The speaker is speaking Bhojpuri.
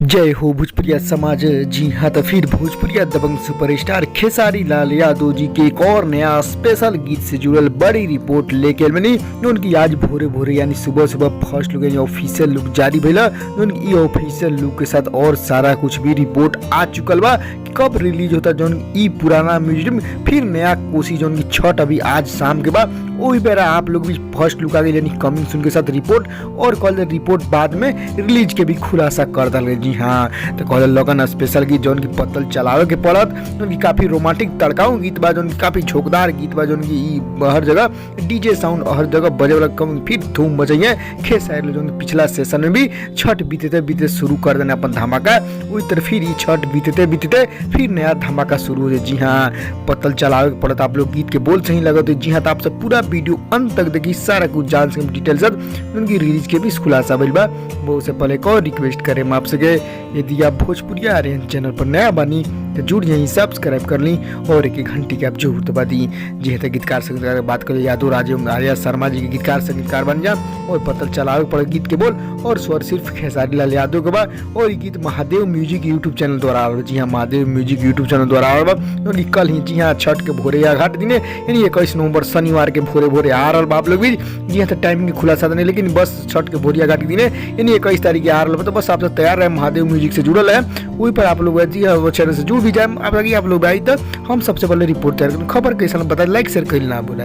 जय हो भोजपुरिया समाज। जी हाँ, तो फिर भोजपुरिया दबंग सुपरस्टार खेसारी लाल यादव जी के एक और नया स्पेशल गीत से जुड़ल बड़ी रिपोर्ट लेके बनी। उनकी आज भोरे भोरे यानी सुबह सुबह फर्स्ट लुक यानी ऑफिशियल लुक जारी भइला। उनकी ऑफिशियल लुक के साथ और सारा कुछ भी रिपोर्ट आ चुकल बा कि कब रिलीज होता। जो ई पुराना म्यूजियम फिर नया कोशिश जो छठ अभी आज शाम के बाद वही बेरा आप लोग भी फर्स्ट लुक आ गई यानी कमिंग सून के साथ रिपोर्ट और कल रिपोर्ट बाद में रिलीज के भी खुलासा कर दल। जी हाँ, तो कल लगन स्पेशल गीत जौन की पतल चलावे के पड़त। उनकी काफी रोमांटिक तड़काऊ गीत बा, जौन काफी झोंकदार गीत बा, जौन की हर जगह डीजे साउंड हर जगह बजे वाला कम फिर धूम बजाइए। खेसारी जो पिछला सेशन में भी छठ बीतते बीतते शुरू कर देना अपन धमाका, उसी तरह फिर छठ बीतते बीतते फिर नया धमाका शुरू हो जाए। जी हाँ, पतल चलावे के पड़त। आप लोग गीत के बोल सही लगा तो जी हाँ, तो आपसे पूरा वीडियो अंत तक देखी, सारा कुछ जान सके डिटेल सब उनकी रिलीज के भी खुलासा भइल बा। वो से पहले एक और रिक्वेस्ट करें हम आपसे के यदि आप भोजपुरिया आर्यन चैनल पर नया बनी तो जुड़ यहीं सब्सक्राइब कर ली और एक घंटी के आप जरूर दबा दी। जी है, गीतकार संगीतकार बात करें यादव राजे आर्या शर्मा जी के गीतकार संगीतकार बन जा और पतल चलावे पड़े गीत के बोल और स्वर सिर्फ खेसारी लाल यादव के बाद। और ये गीत महादेव म्यूजिक यूट्यूब चैनल द्वारा आ रहा है। जी हाँ, महादेव म्यूजिक यूट्यूब चैनल द्वारा आ रहा है। कल ही जी हाँ छठ के भोरे या घाट दिन यानी 21 नवंबर शनिवार के भोरे भोरे आ रहा बाप लोग भी। जी हाँ, तो टाइमिंग की खुलासा नहीं, लेकिन बस छठ के भोरिया घाट दिन यानी 21 तारीख के आ रहा है। तो बस आपसे तैयार है, महादेव म्यूजिक से जुड़ल है वही पर आप लोग जी हाँ वो चैनल से जुड़ भी जाए। आप लोग आई तो हम सबसे पहले रिपोर्ट तैयार करें। खबर कैसा बता, लाइक शेयर कर ना बोला।